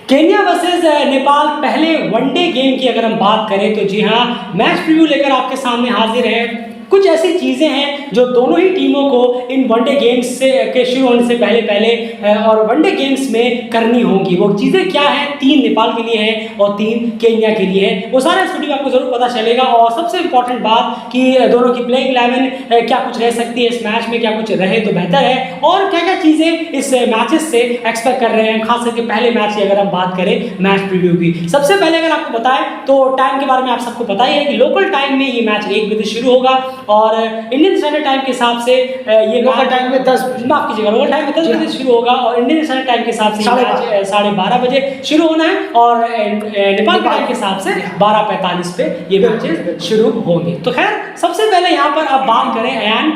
Kenya versus Nepal पहले one day game की अगर हम बात करें तो जी हाँ, मैच प्रीव्यू लेकर आपके सामने हाजिर है। कुछ ऐसी चीज़ें हैं जो दोनों ही टीमों को इन वनडे गेम्स से के शुरू होने से पहले और वनडे गेम्स में करनी होंगी। वो चीज़ें क्या हैं? 3 नेपाल के लिए हैं और 3 केन्या के लिए है। वो सारा इस वीडियो में आपको जरूर पता चलेगा। और सबसे इंपॉर्टेंट बात कि दोनों की प्लेइंग 11 क्या कुछ रह सकती है इस मैच में, क्या कुछ रहे तो बेहतर है, और क्या क्या चीज़ें इस मैचेस से एक्सपेक्ट कर रहे हैं, खास करके पहले मैच की अगर हम बात करें मैच प्रीव्यू की। सबसे पहले अगर आपको बताएं तो टाइम के बारे में आप सबको पता ही है कि लोकल टाइम में ये मैच 1 बजे शुरू होगा और इंडियन स्टैंडर्ड टाइम के हिसाब से ये लोकल टाइम में 10 माफ कीजिएगा, लोकल टाइम में 10 बजे शुरू होगा और इंडियन स्टैंडर्ड टाइम के हिसाब से 12:30 बजे शुरू होना है और नेपाल के टाइम के हिसाब से 12:45 पे ये मैचेस शुरू होंगे। तो खैर सबसे पहले यहाँ पर आप बात करें अयान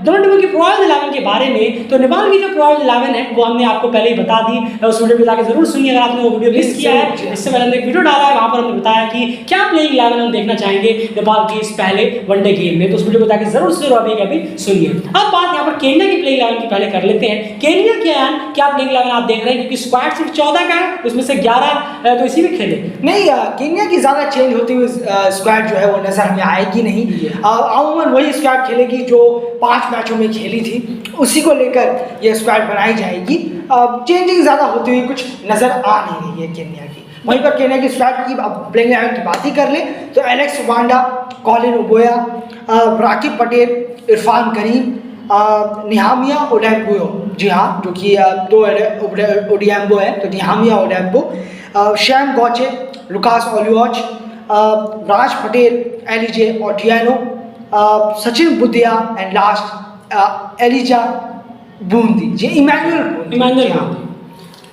दोनों टीमों की प्रोबेबल 11 के बारे में, तो नेपाल की जो प्रोबेबल 11 है वो हमने आपको पहले ही बता दी। उस वीडियो में जाकर जरूर सुनिए अगर आपने वो वीडियो मिस किया है। इससे पहले हमने एक वीडियो डाला है, वहाँ पर हमने बताया कि क्या प्लेइंग 11 हम देखना चाहेंगे नेपाल की इस पहले वनडे गेम में, तो उस वीडियो को जाकर जरूर से अभी सुनिए। अब बात यहाँ पर केन्या की प्लेइंग 11 की पहले कर लेते हैं। केन्या के अयान क्या प्लेइंग 11 आप देख रहे हैं, क्योंकि स्क्वाड सिर्फ 14 का है, उसमें से 11 तो इसी में खेले नहीं। केन्या की ज़्यादा चेंज होती हुई स्क्वाड जो है वो नज़र हमें आएगी नहीं। अमूमन वही स्क्वाड खेलेगी जो 5 मैचों में खेली थी, उसी को लेकर ये स्क्वाड बनाई जाएगी। चेंजिंग ज़्यादा होती हुई कुछ नज़र आ नहीं रही है केन्या की। वहीं पर केन्या की स्क्वाड की प्लेइंग 11 की बात ही कर ले तो Alex Wanda, Collins Obuya, Rakep Patel, Irfan Karim, Nehemiah Odhiambo, जी हाँ, जो कि 2 ओडिएम्बो है, तो Nehemiah Odhiambo, Shem Ngoche, Lucas Oluoch, Raj Patel, Elijah Otieno, Sachin Bhudia and last Elijah Bundi, जी इमैनुअल।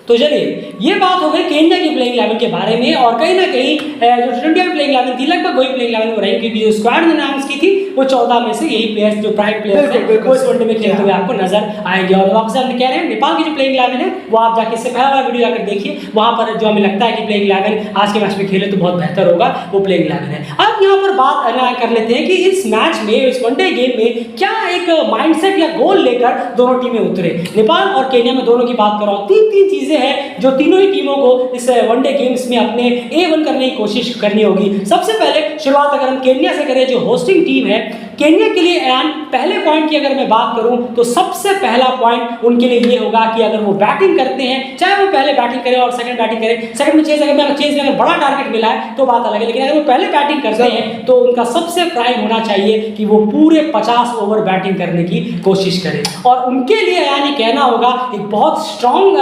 तो चलिए ये बात हो गई केन्या की प्लेइंग 11 के बारे में। और कहीं ना कहीं जो टी20 की प्लेइंग 11 थी लगभग वही प्लेइंग 11 वो रही, क्योंकि जो स्क्वाड ने अनाउंस की थी वो 14 में से यही प्लेयर्स जो प्राइम प्लेयर्स हैं वो इस वनडे में खेलते हुए आपको नजर आएंगे। और वापस हम कह रहे हैं नेपाल की जो प्लेइंग 11 है वो आप जाके इससे पहला वाला वीडियो जाकर देखिए, वहाँ पर जो हमें लगता है कि प्लेइंग 11 आज के मैच में खेले तो बहुत बेहतर होगा वो प्लेइंग 11 है। अब यहाँ पर बात कर लेते हैं कि इस मैच में, इस वनडे गेम में क्या एक माइंडसेट या गोल लेकर दोनों टीमें उतरे। नेपाल और केन्या में दोनों की बात कर रहा हूँ, 3 चीजें हैं जो तीनों ही टीमों को इस वनडे गेम्स में अपने A1 करने की कोशिश करनी होगी। सबसे पहले शुरुआत अगर हम केन्या से करें, जो होस्टिंग टीम है केन्या के लिए एंड पहले पॉइंट की अगर मैं बात करूं तो सबसे पहला पॉइंट उनके लिए ये होगा कि अगर वो बैटिंग करते हैं, चाहे वो पहले बैटिंग करें और सेकंड बैटिंग करें, सेकंड में चेज में अगर बड़ा टारगेट मिला है तो बात अलग है, लेकिन अगर वो पहले बैटिंग करते हैं तो उनका सबसे प्राइम होना चाहिए कि वो पूरे 50 ओवर बैटिंग करने की कोशिश करें। और उनके लिए यानी कहना होगा एक बहुत स्ट्रॉन्ग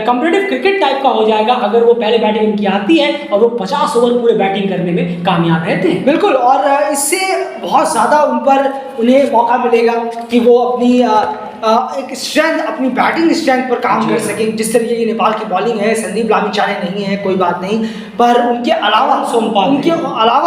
कॉम्पिटिटिव क्रिकेट टाइप का हो जाएगा अगर वो पहले बैटिंग उनकी आती है और वो 50 ओवर पूरे बैटिंग करने में कामयाब रहते हैं। बिल्कुल, और इससे बहुत ज़्यादा उन्हें मौका मिलेगा कि वो अपनी एक स्ट्रेंथ, अपनी बैटिंग स्ट्रेंथ पर काम कर सकें। जिस तरीके की नेपाल की बॉलिंग है, संदीप लामिछाने नहीं है, कोई बात नहीं, पर उनके अलावा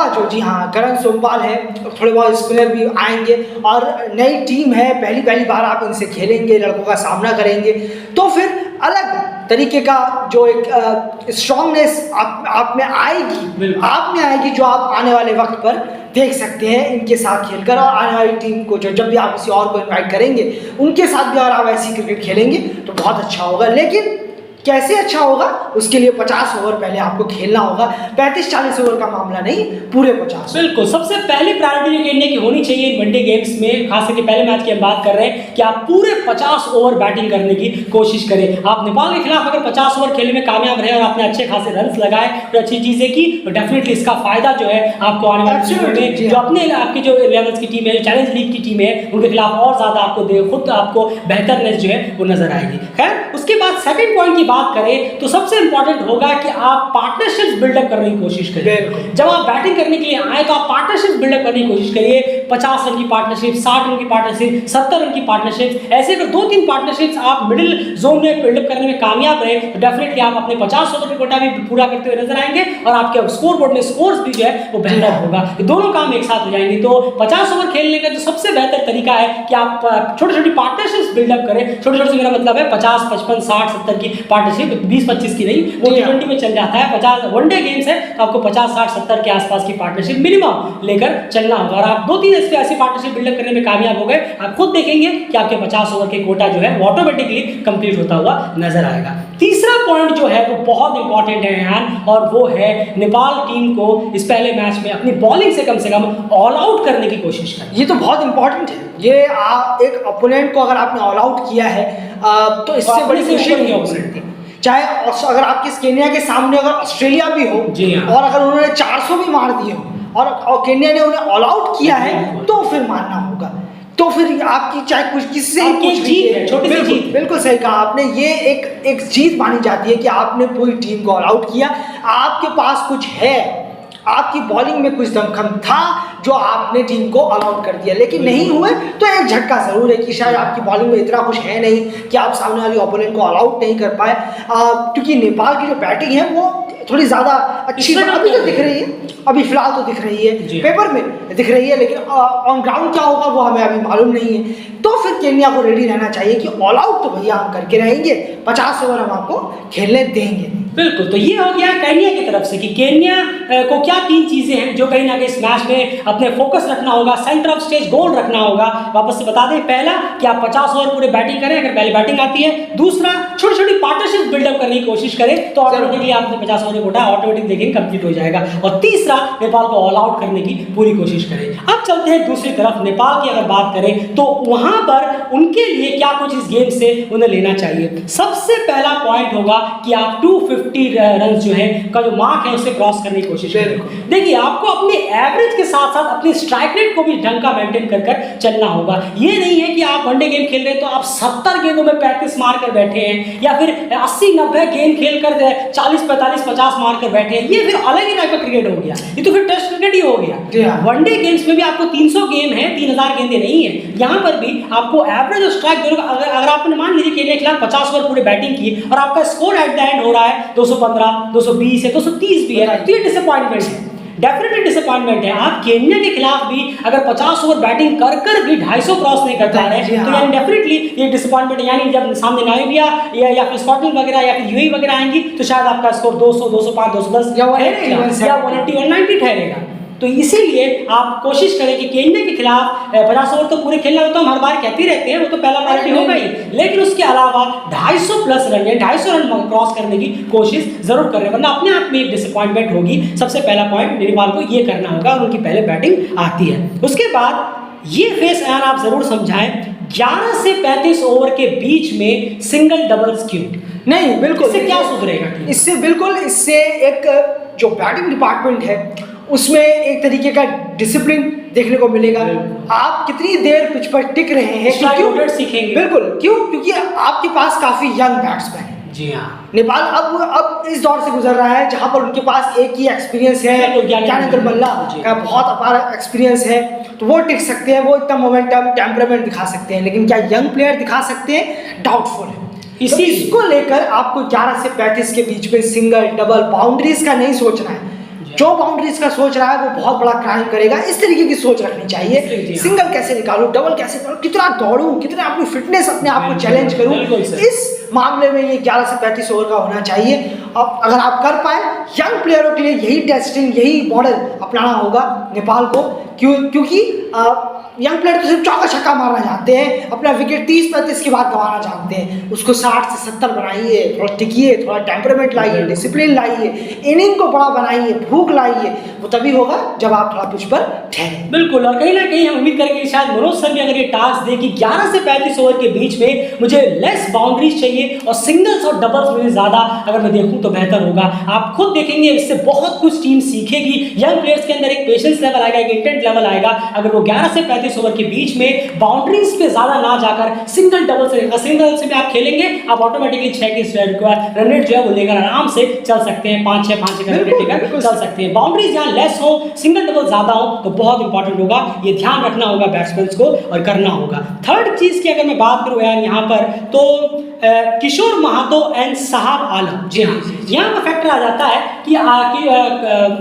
जो, जी हाँ, करण सोमपाल है, थोड़े बहुत स्पिनर भी आएंगे और नई टीम है, पहली बार आप इनसे खेलेंगे, लड़कों का सामना करेंगे, तो फिर अलग तरीके का जो एक स्ट्रॉन्गनेस आप में आएगी जो आप आने वाले वक्त पर देख सकते हैं इनके साथ खेलकर। और आने वाली टीम को जब भी आप किसी और को इनवाइट करेंगे उनके साथ भी अगर आप ऐसी क्रिकेट खेलेंगे तो बहुत अच्छा होगा। लेकिन कैसे अच्छा होगा, उसके लिए 50 ओवर पहले आपको खेलना होगा, 35-40 ओवर का मामला नहीं, पूरे 50। बिल्कुल, सबसे पहली प्रायोरिटी केन्या की होनी चाहिए वनडे गेम्स में, खास करके पहले मैच की हम बात कर रहे हैं कि आप पूरे 50 ओवर बैटिंग करने की कोशिश करें। आप नेपाल के खिलाफ अगर 50 ओवर खेलने में कामयाब रहे और आपने अच्छे खासे रन लगाए और अच्छी चीजें की तो डेफिनेटली इसका फायदा जो है आपको आने वाले समय में जो अपने आपकी जो लेवल्स की टीम है, चैलेंज लीग की टीम है, उनके खिलाफ और ज्यादा आपको बेहतरनेस जो है वो नजर आएगी। खैर उसके बाद सेकंड पॉइंट की बात करें तो सबसे इंपॉर्टेंट होगा कि आप पार्टनरशिप्स बिल्डअप करने की कोशिश करिए। जब आप बैटिंग करने के लिए आए तो आप पार्टनरशिप्स बिल्डअप करने की कोशिश करिए। 50 रन की पार्टनरशिप, 60 रन की पार्टनरशिप, 70 रन की पार्टनरशिप, ऐसे अगर 2-3 पार्टनरशिप्स आप मिडिल जोन में बिल्डअप करने में कामयाब रहे तो डेफिनेटली आप अपने 50 ओवर का कोटा भी पूरा करते हुए नजर आएंगे और आपके स्कोर बोर्ड में स्कोर्स भी जो है वो बेहतर होगा। दोनों काम एक साथ हो जाएंगे। तो 50 ओवर खेलने का जो सबसे बेहतर तरीका है कि आप छोटी-छोटी पार्टनरशिप्स बिल्डअप करें। छोटे-छोटे से मेरा मतलब है 50, 55, 60, 70 की पार्टनरशिप, 20-25 की नहीं, वो T20 में चल जाता है। 50 वनडे गेम्स है तो आपको 50, 60, 70 के आसपास की पार्टनरशिप मिनिमम लेकर चलना होगा। और आप 2-3 ऐसी पार्टनरशिप बिल्डअप करने में कामयाब हो गए, आप खुद देखेंगे कि आपके 50 ओवर के कोटा जो है वो ऑटोमेटिकली कंप्लीट होता हुआ नजर आएगा। तीसरा पॉइंट जो है वो बहुत इंपॉर्टेंट है यार, और वो है नेपाल टीम को इस पहले मैच में अपनी बॉलिंग से कम ऑल आउट करने की कोशिश करें। ये तो बहुत इंपॉर्टेंट है। ये एक ओपोनेंट को अगर आपने ऑल आउट किया है तो इससे बड़ी खुशी नहीं हो सकती। चाहे अगर आपके केन्या के सामने अगर ऑस्ट्रेलिया भी हो और अगर उन्होंने 400 भी मार दिए हो और केन्या ने उन्हें ऑल आउट किया है तो फिर मानना होगा। तो फिर आपकी चाहे कुछ किससे जीत है, छोटी सी जीत। बिल्कुल सही कहा आपने। ये एक जीत मानी जाती है कि आपने पूरी टीम को ऑल आउट किया। आपके पास कुछ है, आपकी बॉलिंग में कुछ दमखम था जो आपने टीम को ऑल आउट कर दिया, लेकिन नहीं हुए तो एक झटका जरूर है कि शायद आपकी बॉलिंग में इतना कुछ है नहीं कि आप सामने वाली ओपोनेंट को ऑल आउट नहीं कर पाए। क्योंकि नेपाल की जो बैटिंग है वो थोड़ी ज़्यादा अच्छी अभी तो दिख रही है, अभी फिलहाल तो दिख रही है, पेपर में दिख रही है, लेकिन ऑन ग्राउंड क्या होगा वो हमें अभी मालूम नहीं है। तो फिर केन्या को रेडी रहना चाहिए कि ऑल आउट तो भैया हम करके रहेंगे, 50 ओवर हम आपको खेलने देंगे। बिल्कुल, तो ये हो गया केन्या की तरफ से कि केन्या को क्या 3 चीज़ें हैं जो कहीं ना कहीं इस मैच में अपने फोकस रखना होगा, सेंटर ऑफ स्टेज गोल रखना होगा। वापस से बता दें, पहला कि आप 50 ओवर पूरे बैटिंग करें अगर पहले बैटिंग आती है। दूसरा, छोटी छोटी पार्टनरशिप बिल्डअप करने की कोशिश करें तो ऑटोमेटिकली आपने 50 ओवर कोटा ऑटोमेटिक देखेंगे कंप्लीट हो जाएगा। और तीसरा, नेपाल को ऑल आउट करने की पूरी कोशिश करें। अब चलते हैं दूसरी तरफ, नेपाल की अगर बात करें तो वहां पर उनके लिए क्या कुछ इस गेम से उन्हें लेना चाहिए। सबसे पहला पॉइंट होगा कि आप 250 रन जो है का जो मार्क है उसे क्रॉस करने की कोशिश करें। देखिए, आपको अपने एवरेज के साथ साथ अपनी स्ट्राइक रेट को भी ढंग का मेंटेन कर चलना होगा। ये नहीं है कि आप वनडे गेम खेल रहे हैं तो आप 70 गेंदों में 35 मार कर बैठे हैं, या फिर 80-90 गेंद खेल कर 40-45-50 मार कर बैठे हैं। ये फिर अलग ही टाइप का क्रिकेट हो गया, ये तो फिर टेस्ट क्रिकेट ही हो गया। वनडे गेम्स में भी आपको 300 गेम है, 3000 गेंदें नहीं है। यहाँ पर भी आपको एवरेज और स्ट्राइक दोनों का अगर आपने मान लीजिए केन्या के खिलाफ 50 ओवर पूरे बैटिंग की और आपका स्कोर एट द एंड हो रहा है 215, 220 है, 230 भी है, तो ये डिसअपॉइंटमेंट है, डेफिनेटली डिसअपॉइंटमेंट है। आप केन्या के खिलाफ भी अगर 50 ओवर बैटिंग कर भी 250 क्रॉस नहीं कर पा रहे हैं तो यानी डेफिनेटली ये डिसअपॉइंटमेंट है। यानी जब सामने नामीबिया या फिर स्कॉटलैंड वगैरह या फिर यूएई वगैरह आएंगी तो शायद आपका स्कोर 200, 205, 210 या 180, 190 ठहरेगा। तो इसीलिए आप कोशिश करें कि केन्या के खिलाफ 50 ओवर तो पूरे खेलना हो, तो हम हर बार कहते रहते हैं, वो तो पहला प्रायोरिटी होगा ही, लेकिन उसके अलावा 250 प्लस रन या 250 रन क्रॉस करने की कोशिश जरूर करें, वरना अपने आप में एक डिसअपॉइंटमेंट होगी। सबसे पहला पॉइंट नेपाल को ये करना होगा और उनकी पहले बैटिंग आती है। उसके बाद ये फेस आन आप जरूर समझाएं, 11 से 35 ओवर के बीच में सिंगल डबल्स क्यों नहीं? बिल्कुल, इससे क्या सुधरेगा? इससे एक जो बैटिंग डिपार्टमेंट है उसमें एक तरीके का डिसिप्लिन देखने को मिलेगा। आप कितनी देर पिच पर टिक रहे हैं सीखेंगे। बिल्कुल, क्योंकि आपके पास काफी यंग बैट्समैन है। जी हाँ, नेपाल अब इस दौर से गुजर रहा है जहां पर उनके पास एक ही एक्सपीरियंस है, ज्ञानेंद्र मल्ला का बहुत अपार एक्सपीरियंस है, तो वो टिक सकते हैं, वो इतना मोमेंटम टेम्परामेंट दिखा सकते हैं, लेकिन क्या यंग प्लेयर दिखा सकते हैं? डाउटफुल है। इसको लेकर आपको 11 से 35 के बीच में सिंगल डबल बाउंड्रीज का नहीं सोचना है। जो बाउंड्रीज का सोच रहा है वो बहुत बड़ा क्राइम करेगा। इस तरीके की सोच रखनी चाहिए। सिंगल कैसे निकालूं, डबल कैसे करूं, कितना दौड़ूं, कितना अपनी फिटनेस अपने आप को चैलेंज करूं, इस मामले में ये 11 से 35 ओवर का होना चाहिए। अब अगर आप कर पाए, यंग प्लेयरों के लिए यही टेस्टिंग, यही मॉडल अपनाना होगा नेपाल को, क्योंकि यंग प्लेयर तो सिर्फ चौका छक्का मारना चाहते हैं, अपना विकेट 30-35 के बाद गंवाना चाहते हैं। उसको 60 से 70 बनाइए, थोड़ा टिकिए, थोड़ा टेम्परामेंट लाइए, डिसिप्लिन लाइए, इनिंग को बड़ा बनाइए, भूख लाइए, वो तभी होगा जब आप थोड़ा पिच पर ठहरे। बिल्कुल, और कहीं ना कहीं हम उम्मीद करेंगे शायद मनोज सर भी अगर ये टास्क दे कि 11 से 35 ओवर के बीच में मुझे लेस बाउंड्रीज चाहिए और सिंगल्स और डबल्स में ज़्यादा अगर मैं देखूं तो बेहतर होगा। आप खुद देखेंगे इससे बहुत कुछ टीम सीखेगी। यंग प्लेयर्स के अंदर एक पेशेंस लेवल आएगा, एक इंटेंट लेवल आएगा। अगर वो 11 से 35 ओवर के बीच में बाउंड्रीज पे ज्यादा ना जाकर सिंगल डबल से भी आप खेलेंगे, आप ऑटोमेटिकली 6 के रन रेट जो है वो लेकर आराम से चल सकते हैं, 5-6 का रन रेट लेकर चल सकते हैं। बाउंड्रीज जहाँ लेस हो, सिंगल डबल ज्यादा हो तो बहुत इंपॉर्टेंट होगा, ये ध्यान रखना होगा बैट्समैन को और करना होगा। थर्ड चीज की अगर मैं बात करूं यार यहाँ पर तो किशोर महातो एंड साहब आलम, जी हाँ, यहाँ का फैक्टर आ जाता है कि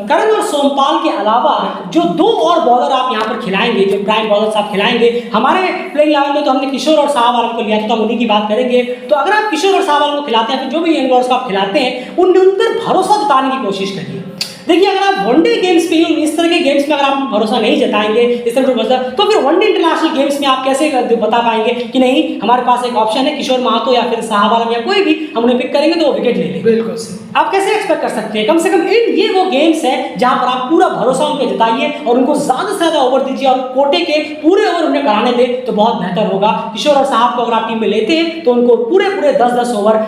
करण और सोमपाल के अलावा जो 2 और बॉलर आप यहाँ पर खिलाएंगे, जो प्राइम बॉलर्स आप खिलाएंगे, हमारे प्लेइंग 11 में तो हमने किशोर और साहब आलम को लिया था, तो हम उन्हीं की बात करेंगे। तो अगर आप किशोर और साहब आलम को खिलाते हैं, फिर जो भी यंग बॉलर्स को आप खिलाते हैं उन पर भरोसा जताने की कोशिश करिए। देखिए अगर आप वनडे गेम्स पे इस तरह के गेम्स में अगर आप भरोसा नहीं जताएंगे इस तरह भरोसा, तो फिर वनडे इंटरनेशनल गेम्स में आप कैसे बता पाएंगे कि नहीं हमारे पास एक ऑप्शन है किशोर महतो या फिर शाहब आलम या कोई भी हम उन्हें पिक करेंगे तो वो विकेट ले लेंगे। बिल्कुल सही। आप कैसे एक्सपेक्ट कर सकते हैं? कम से कम ये वो गेम्स है जहां पर आप पूरा भरोसा उन पे जताइए और उनको ज्यादा से ज्यादा ओवर दीजिए और कोटे के पूरे ओवर उन्हें कराने दे तो बहुत बेहतर होगा। किशोर और साहब को अगर आप टीम में लेते हैं तो उनको पूरे 10-10 ओवर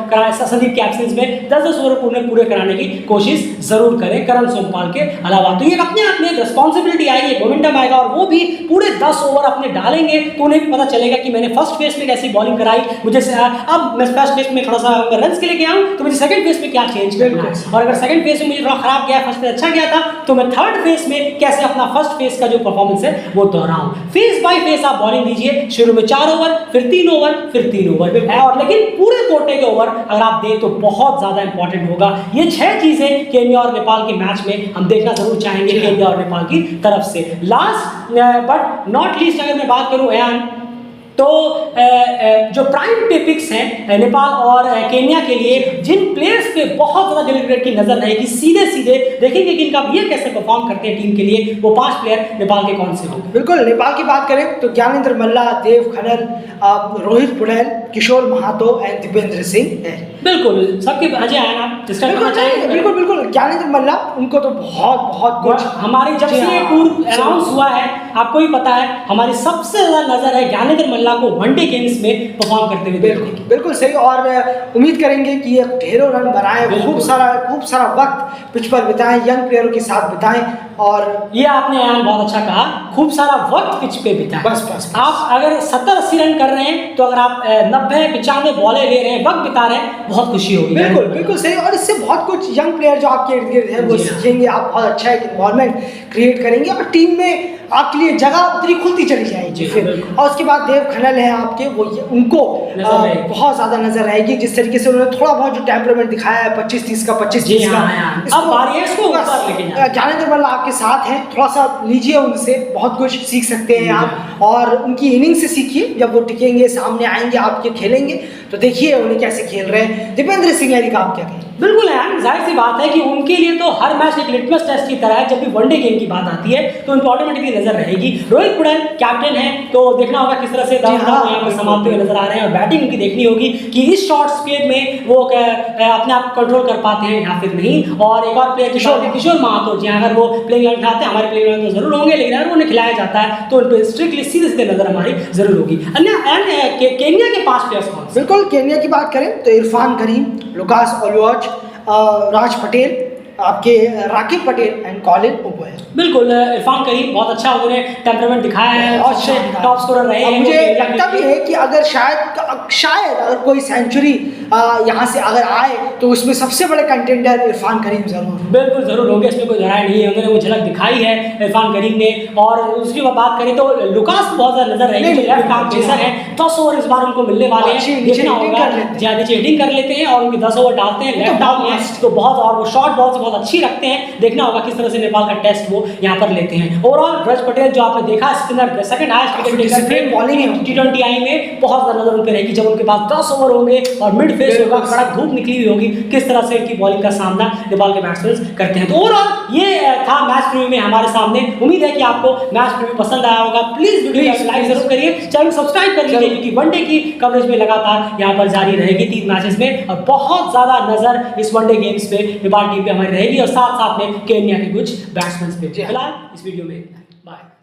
संदीप के एब्सेंस में 10-10 ओवर उन्हें पूरे कराने की कोशिश जरूर करें करण सोमपाल के अलावा। तो ये अपने आप में एक रिस्पॉन्सिबिलिटी आएगी, मोमेंटम आएगा और वो भी पूरे 10 ओवर अपने डालेंगे तो उन्हें भी पता चलेगा कि मैंने फर्स्ट फेज में कैसी बॉलिंग कराई, मुझे अब मैं फर्स्ट फेज में थोड़ा सा रन के लिए गया हूं तो मुझे सेकंड फेज में क्या चेंज करना है, और अगर सेकंड फेज में मुझे थोड़ा खराब गया, फर्स्ट फेज अच्छा गया था तो मैं थर्ड फेज में कैसे अपना फर्स्ट फेज का जो परफॉर्मेंस है वो दोहराऊं। फेज बाय फेज आप बॉलिंग दीजिए, शुरू में 4 ओवर, फिर 3 ओवर, फिर 3 ओवर, और लेकिन पूरे कोटे के ओवर अगर आप दें तो बहुत ज्यादा इंपॉर्टेंट होगा। ये 6 चीजें केन्या और नेपाल के मैच में हम देखना जरूर चाहेंगे केन्या और नेपाल की तरफ से। लास्ट बट नॉट लीस्ट अगर मैं बात करूं तो जो प्राइम पे पिक्स हैं नेपाल और केन्या के लिए, जिन प्लेयर्स पे बहुत ज़्यादा डेलीब्रेट की नजर रहेगी, सीधे सीधे देखेंगे कि इनका ये कैसे परफॉर्म करते हैं टीम के लिए, वो 5 प्लेयर नेपाल के कौन से होंगे। बिल्कुल, नेपाल की बात करें तो ज्ञानेंद्र मल्ला, देव खनल, रोहित पुड़ैल, किशोर महातो एंड दीपेंद्र सिंह है। बिल्कुल सबके अजय आयन आप डिस्कस करना चाहेंगे? बिल्कुल बिल्कुल, ज्ञानेंद्र मल्ला उनको तो बहुत कुछ हमारी जब से ये टूर अनाउंस हुआ है आपको भी पता है हमारी सबसे ज्यादा नजर है ज्ञानेंद्र मल्ला को वनडे गेम्स में परफॉर्म करते हुए। बिल्कुल सही, और उम्मीद करेंगे कि ये ढेरों रन बनाए, खूब सारा वक्त पिच पर बिताएं, यंग प्लेयरों के साथ बिताएं, और ये आपने यार बहुत अच्छा कहा, खूब सारा वक्त पिच पे बिताएं। बस आप अगर 70-80 रन कर रहे हैं तो अगर आप 90-95 बॉलें ले रहे हैं, वक्त बिता रहे हैं, बहुत खुशी होगी। बिल्कुल सही, और इससे बहुत कुछ यंग प्लेयर जो आपके इर्द गिर्द है वो सीखेंगे, आप बहुत अच्छा एक इन्वॉल्वमेंट क्रिएट करेंगे और टीम में आपके लिए जगह उतनी खुलती चली जाएगी फिर। और उसके बाद देव खनल है आपके, वो उनको बहुत ज्यादा नजर रहेगी, जिस तरीके से उन्होंने थोड़ा बहुत जो टेम्परामेंट दिखाया है 25-30 का 25-30 का, ज्ञानेंद्र मल्ला आपके साथ हैं, थोड़ा सा लीजिए उनसे, बहुत कुछ सीख सकते हैं आप, और उनकी इनिंग से सीखिए। जब वो टिकेंगे, सामने आएंगे, आपके खेलेंगे तो देखिए उन्हें कैसे खेल रहे हैं। दीपेंद्र सिंह यानी का आप क्या कहें? बिल्कुल है, जाहिर सी बात है कि उनके लिए तो हर मैच एक लिटमस टेस्ट की तरह है। जब भी वनडे गेम की बात आती है तो उनको ऑटोमेटिकली नजर रहेगी। रोहित पुड़ैल कैप्टन है तो देखना होगा किस तरह से यहाँ पर संभालते हुए नजर आ रहे हैं, और बैटिंग उनकी देखनी होगी कि इस शॉर्ट स्पेड में वो अपने आप कंट्रोल कर पाते हैं या फिर नहीं। और एक और प्लेयर किशोर महतो जी, अगर वो प्लेइंग इलेवन खाते हैं, हमारे प्लेइंग इलेवन तो जरूर होंगे, लेकिन अगर उन्हें खिलाया जाता है तो उन पर स्ट्रिक्टली सीधे नजर हमारी जरूर होगी। अन्य केन्या के 5 प्लेयर्स कौन? बिल्कुल, केन्या की बात करें तो इरफान करीम, लुकास ओलुओज, राज पटेल, आपके Raqib Patel and Colin oboe. बिल्कुल, इरफान करीम बहुत अच्छा उन्होंने टेम्परामेंट दिखाया है और टॉप स्कोरर रहे हैं। मुझे लगता भी है कि अगर शायद अगर कोई सेंचुरी यहाँ से अगर आए तो उसमें सबसे बड़े कंटेंडर इरफान करीम बिल्कुल जरूर होंगे, इसमें कोई राय नहीं है। उन्होंने वो झलक दिखाई है इरफान करीम ने। और उसकी बात करें तो लुकास बहुत ज्यादा नजर रहेगी, लेफ्ट आर्म पेसर है, 10 ओवर इस बार उनको मिलने वाले हैं, देखना होगा। नीचे हिटिंग कर लेते हैं और उनके 10 ओवर डालते हैं लेफ्ट आर्म में, तो बहुत, और वो शॉर्ट बॉल से बहुत अच्छी रखते हैं। देखना होगा किस तरह से नेपाल का टेस्ट वो यहाँ पर लेते हैं। ओवरऑल रज पटेल जो आपने देखा, spinner second highest wicket bowling है T20 आई में, बहुत ज्यादा नजर उन पे रहेगी। जब उनके पास 10 ओवर होंगे और मिड फेस होगा, कड़क धूप निकली हुई होगी, किस तरह से इनकी बॉलिंग का सामना नेपाल के बैट्समैन करते हैं। तो ओवरऑल ये था मैच प्रीव्यू में हमारे सामने। उम्मीद है कि आपको मैच प्रीव्यू पसंद आया होगा। प्लीज वीडियो को लाइक जरूर करिए, चैनल सब्सक्राइब कर लीजिए, क्योंकि वनडे की कवरेज में लगातार यहाँ पर जारी रहेगी 3 मैचेस में, और बहुत ज्यादा नजर इस वनडे गेम्स पे नेपाल टीम पे हमारी रहेगी, और साथ साथ में केन्या के कुछ बैट्समैन पे। फिलहाल इस वीडियो में बाय।